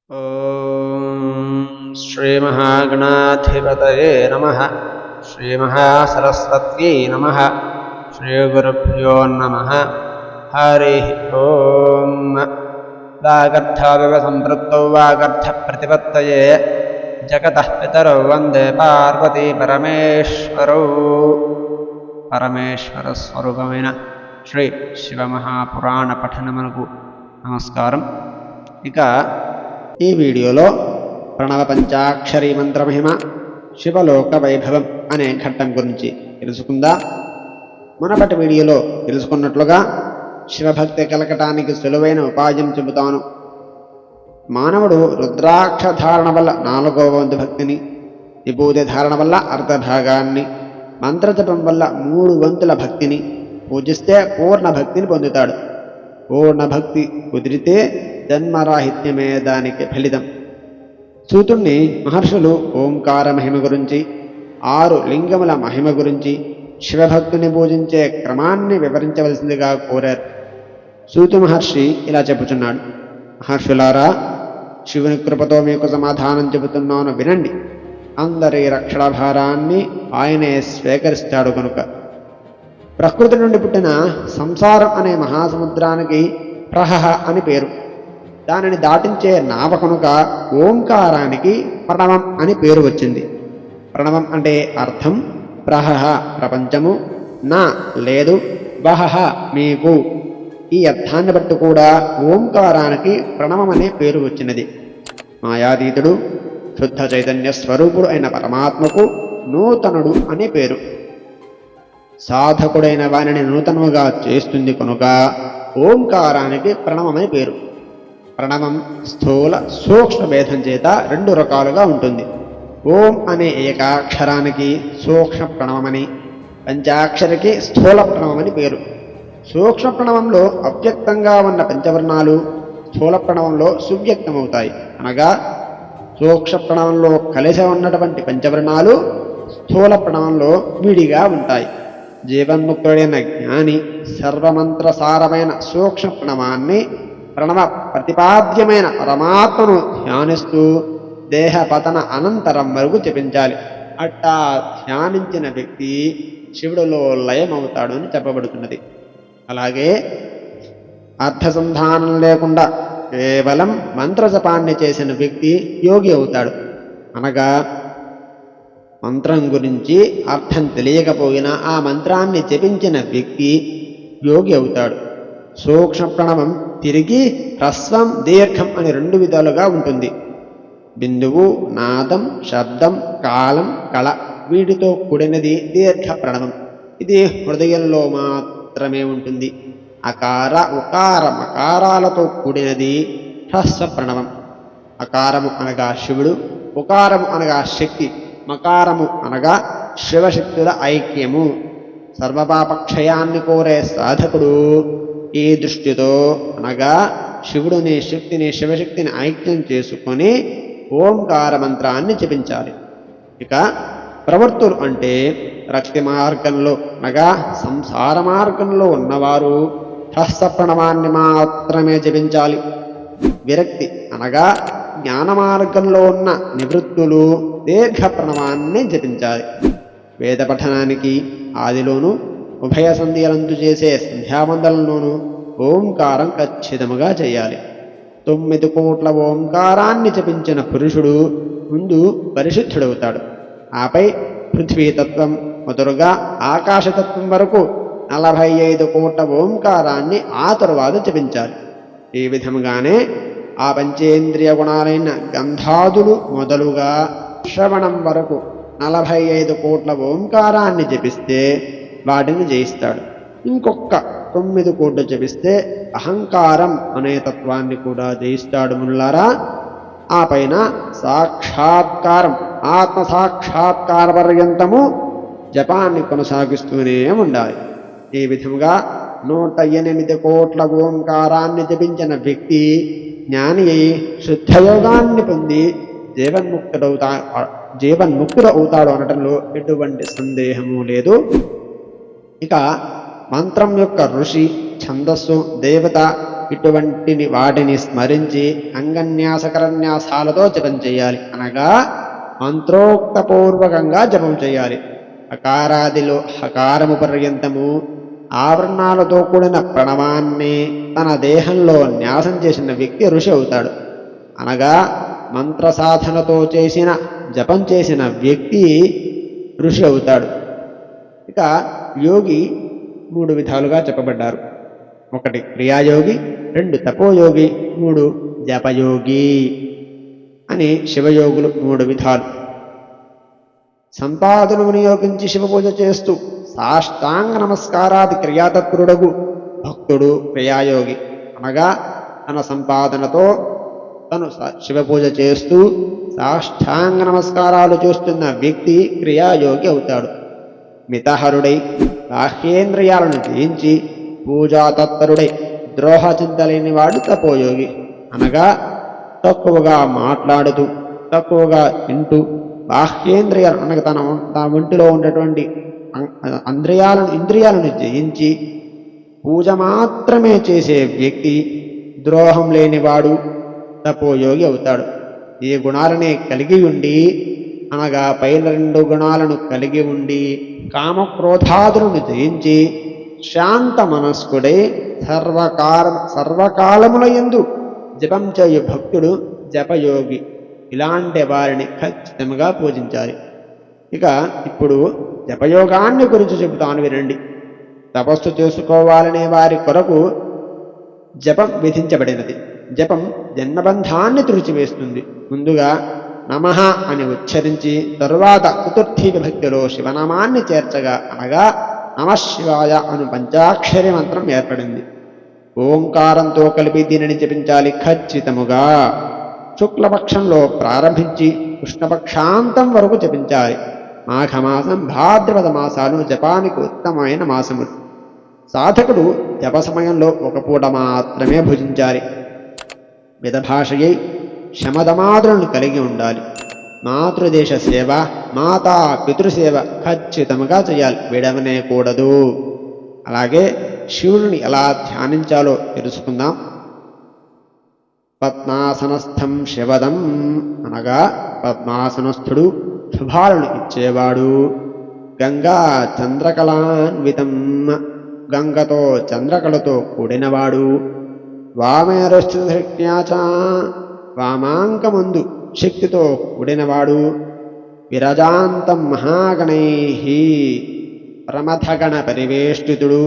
ఓం శ్రీ మహాగణాధిపతయే నమః. శ్రీ మహాసరస్వత్యై నమః. శ్రీ గురుభ్యో నమః. హరి ఓం. వాగర్థావివ సంపృక్తౌ వాగర్థ ప్రతిపత్తయే జగతః పితరౌ వందే పార్వతీ పరమేశ్వరౌ. పరమేశ్వర స్వరూపమైన శ్రీ శివమహాపురాణ పఠనమునకు నమస్కారం. ఇక ఈ వీడియోలో ప్రణవ పంచాక్షరీ మంత్రమహిమ, శివలోక వైభవం అనే ఘట్టం గురించి తెలుసుకుందాం. మునపటి వీడియోలో తెలుసుకున్నట్లుగా శివభక్తి కలగటానికి సులువైన ఉపాయం చెబుతాను. మానవుడు రుద్రాక్ష ధారణ వల్ల 4వ వంతు భక్తిని, విభూతి ధారణ వల్ల అర్ధభాగాన్ని, మంత్రజపం వల్ల 3 వంతుల భక్తిని పూజిస్తే పూర్ణ భక్తిని పొందుతాడు. పూర్ణ భక్తి కుదిరితే జన్మరాహిత్యమే దానికి ఫలితం. సూతుణ్ణి మహర్షులు ఓంకార మహిమ గురించి, 6 లింగముల మహిమ గురించి, శివభక్తుని పూజించే క్రమాన్ని వివరించవలసిందిగా కోరారు. సూతు మహర్షి ఇలా చెబుతున్నాడు: మహర్షులారా, శివుని కృపతో మీకు సమాధానం చెబుతున్నాను, వినండి. అందరి రక్షణ భారాన్ని ఆయనే స్వీకరిస్తాడు కనుక. ప్రకృతి నుండి పుట్టిన సంసారం అనే మహాసముద్రానికి ప్రహ అని పేరు. దానిని దాటించే నావ కనుక ఓంకారానికి ప్రణవం అని పేరు వచ్చింది. ప్రణవం అంటే అర్థం ప్రహ ప్రపంచము, నా లేదు, వహ మీకు. ఈ అర్థాన్ని బట్టి కూడా ఓంకారానికి ప్రణవం అనే పేరు వచ్చినది. మాయాతీతుడు, శుద్ధ చైతన్య స్వరూపుడు అయిన పరమాత్మకు నూతనుడు అనే పేరు. సాధకుడైన వానిని నూతనముగా చేస్తుంది కనుక ఓంకారానికి ప్రణవమని పేరు. ప్రణవం స్థూల సూక్ష్మ భేదం చేత 2 రకాలుగా ఉంటుంది. ఓం అనే ఏకాక్షరానికి సూక్ష్మ ప్రణవమని, పంచాక్షరికి స్థూల ప్రణవమని పేరు. సూక్ష్మ ప్రణవంలో అవ్యక్తంగా ఉన్న పంచవర్ణాలు స్థూల ప్రణవంలో సువ్యక్తమవుతాయి. అనగా సూక్ష్మ ప్రణవంలో కలిసి ఉన్నటువంటి పంచవర్ణాలు స్థూల ప్రణవంలో విడిగా ఉంటాయి. జీవన్ముక్తుడైన జ్ఞాని సర్వమంత్రసారమైన సూక్ష్మ ప్రణవాన్ని, ప్రణవ ప్రతిపాద్యమైన పరమాత్మను ధ్యానిస్తూ దేహపతన అనంతరం వరకు జపించాలి. అట్టా ధ్యానించిన వ్యక్తి శివుడిలో లయమవుతాడు అని చెప్పబడుతున్నది. అలాగే అర్థసంధానం లేకుండా కేవలం మంత్రజపాన్ని చేసిన వ్యక్తి యోగి అవుతాడు. అనగా మంత్రం గురించి అర్థం తెలియకపోయినా ఆ మంత్రాన్ని జపించిన వ్యక్తి యోగి అవుతాడు. సూక్ష్మ ప్రణవం తిరిగి హ్రస్వం, దీర్ఘం అని 2 విధాలుగా ఉంటుంది. బిందువు, నాదం, శబ్దం, కాలం, కళ వీటితో కూడినది దీర్ఘ ప్రణవం. ఇది హృదయంలో మాత్రమే ఉంటుంది. అకార, ఉకార, మకారాలతో కూడినది హ్రస్వ ప్రణవం. అకారము అనగా శివుడు, ఉకారము అనగా శక్తి, మకారము అనగా శివశక్తుల ఐక్యము. సర్వపాపక్షయాన్ని కోరే సాధకుడు ఈ దృష్టితో అనగా శివుడిని, శక్తిని, శివశక్తిని ఐక్యం చేసుకొని ఓంకార మంత్రాన్ని జపించాలి. ఇక ప్రవృత్తులు అంటే రక్తి మార్గంలో అనగా సంసార మార్గంలో ఉన్నవారు హ్రస్వ ప్రణవాన్ని మాత్రమే జపించాలి. విరక్తి అనగా జ్ఞాన మార్గంలో ఉన్న నివృత్తులు దీర్ఘ ప్రణవాన్ని జపించాలి. వేద పఠనానికి ఆదిలోనూ ఉభయ సంధ్యలందు చేసే సంధ్యావందనంలోనూ ఓంకారం ఖచ్చితముగా చేయాలి. 9 కోట్ల ఓంకారాన్ని జపించిన పురుషుడు ముందు పరిశుద్ధుడవుతాడు. ఆపై పృథ్వీతత్వం మొదలుగా ఆకాశతత్వం వరకు 45 కోట్ల ఓంకారాన్ని ఆ తరువాత జపించాలి. ఈ విధముగానే ఆ పంచేంద్రియ గుణాలైన గంధాదులు మొదలుగా శ్రవణం వరకు 45 కోట్ల ఓంకారాన్ని జపిస్తే వాటిని జయిస్తాడు. ఇంకొక 9 కోట్లు జపిస్తే అహంకారం అనే తత్వాన్ని కూడా జయిస్తాడు. ముల్లారా, ఆ పైన సాక్షాత్కారం, ఆత్మ సాక్షాత్కార పర్యంతము జపాన్ని కొనసాగిస్తూనే ఉండాలి. ఈ విధముగా 108 కోట్ల ఓంకారాన్ని జపించిన వ్యక్తి జ్ఞాని అయి శుద్ధయోగాన్ని పొంది జీవన్ముక్తుడు అవుతాడు అనటంలో ఎటువంటి సందేహము లేదు. ఇక మంత్రం యొక్క ఋషి, ఛందస్సు, దేవత ఇటువంటి వాటిని స్మరించి అంగన్యాసకరన్యాసాలతో జపం చేయాలి. అనగా మంత్రోక్తపూర్వకంగా జపం చేయాలి. హకారాదిలో హకారము పర్యంతము ఆవరణాలతో కూడిన ప్రణవాన్ని తన దేహంలో న్యాసం చేసిన వ్యక్తి ఋషి అవుతాడు. అనగా మంత్ర సాధనతో చేసిన జపం చేసిన వ్యక్తి ఋషి అవుతాడు. ఇక యోగి 3 విధాలుగా చెప్పబడ్డారు. 1 క్రియాయోగి, 2 తపోయోగి, 3 జపయోగి అని శివయోగులు 3 విధాలు. సంపాదన వినియోగించి శివపూజ చేస్తూ సాష్టాంగ నమస్కారాది క్రియాతత్పరుడగు భక్తుడు క్రియాయోగి. అనగా తన సంపాదనతో తను శివపూజ చేస్తూ సాష్టాంగ నమస్కారాలు చేస్తున్న వ్యక్తి క్రియాయోగి అవుతాడు. మితహరుడై బాహ్యేంద్రియాలను జయించి పూజా తత్పరుడై ద్రోహ చింతలేనివాడు తపోయోగి. అనగా తక్కువగా మాట్లాడుతూ తక్కువగా తింటూ బాహ్యేంద్రియాలు అనగా తన ఒంటిలో ఉన్నటువంటి ఇంద్రియాలను జయించి పూజ మాత్రమే చేసే వ్యక్తి ద్రోహం లేనివాడు తపోయోగి అవుతాడు. ఈ గుణాలనే కలిగి ఉండి అనగా పైన 2 గుణాలను కలిగి ఉండి కామక్రోధాదులను జయించి శాంత మనస్కుడై సర్వకాలముల యందు జపం చేయు భక్తుడు జపయోగి. ఇలాంటి వారిని ఖచ్చితంగా పూజించాలి. ఇక ఇప్పుడు జపయోగాన్ని గురించి చెబుతాను వినండి. తపస్సు చేసుకోవాలనే వారి కొరకు జపం విధించబడినది. జపం జన్మబంధాన్ని తుడిచివేస్తుంది. ముందుగా నమః అని ఉచ్చరించి తరువాత చతుర్థీ విభక్తిలో శివనామాన్ని చేర్చగా అనగా నమశివాయ అను పంచాక్షరి మంత్రం ఏర్పడింది. ఓంకారంతో కలిపి దీనిని జపించాలి ఖచ్చితముగా. శుక్లపక్షంలో ప్రారంభించి కృష్ణపక్షాంతం వరకు జపించాలి. మాఘమాసం, భాద్రపద మాసాలు జపానికి ఉత్తమమైన మాసములు. సాధకుడు జప సమయంలో 1 పూట మాత్రమే భుజించాలి. మితభాషయై శమదమాదులను కలిగి ఉండాలి. మాతృదేశ సేవ, మాతా పితృసేవ ఖచ్చితంగా చేయాలి, విడవనేకూడదు. అలాగే శివుడిని ఎలా ధ్యానించాలో తెలుసుకుందాం. పద్మాసనస్థం శివదం అనగా పద్మాసనస్థుడు, శుభాలను ఇచ్చేవాడు. గంగా చంద్రకళాన్వితం గంగతో చంద్రకళతో కూడినవాడు. వామేరశ్చ వామాంకమందు శక్తితో కూడినవాడు. విరజాంతం మహాగణైః ప్రమథగణ పరివేష్టితుడు.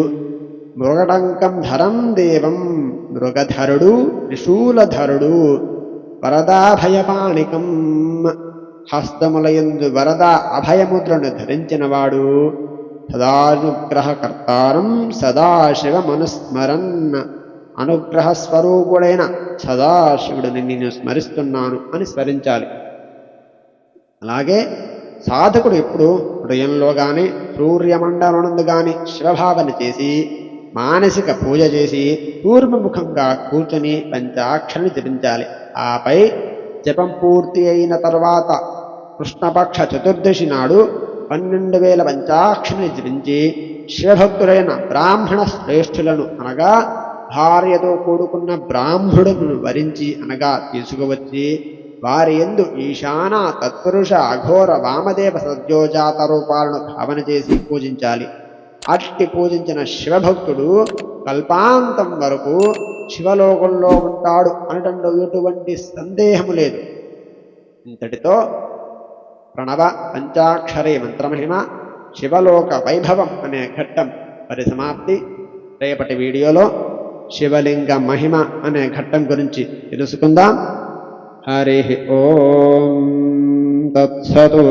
మృగటంకం ధరం దేవం మృగధరుడు త్రిశూలధరుడు. వరదాభయపాణికం హస్తములయందు వరద అభయముద్రను ధరించినవాడు. సదానుగ్రహకర్తారం సదాశివమనుస్మరన్ అనుగ్రహ స్వరూపుడైన సదాశివుడిని నేను స్మరిస్తున్నాను అని స్మరించాలి. అలాగే సాధకుడు ఎప్పుడు హృదయంలో కానీ సూర్యమండలనందు కానీ శివభావన చేసి మానసిక పూజ చేసి పూర్వముఖంగా కూర్చొని పంచాక్షరిని జపించాలి. ఆపై జపం పూర్తి అయిన తర్వాత కృష్ణపక్ష చతుర్దశి నాడు 12,000 పంచాక్షరిని జపించి శివభక్తులైన బ్రాహ్మణ శ్రేష్ఠులను అనగా భార్యతో కూడుకున్న బ్రాహ్మణులను వరించి అనగా తీసుకువచ్చి వారి యందు ఈశాన తత్పురుష అఘోర వామదేవ సద్యోజాత రూపాలను భావన చేసి పూజించాలి. అట్టి పూజించిన శివభక్తుడు కల్పాంతం వరకు శివలోకంలో ఉంటాడు అనటంలో ఎటువంటి సందేహము లేదు. ఇంతటితో ప్రణవ పంచాక్షరి మంత్రమహిమ శివలోక వైభవం అనే ఘట్టం పరిసమాప్తి. రేపటి వీడియోలో శివలింగ మహిమ అనే ఘట్టం గురించి తెలుసుకుందాం. హరి ఓం తత్సతు.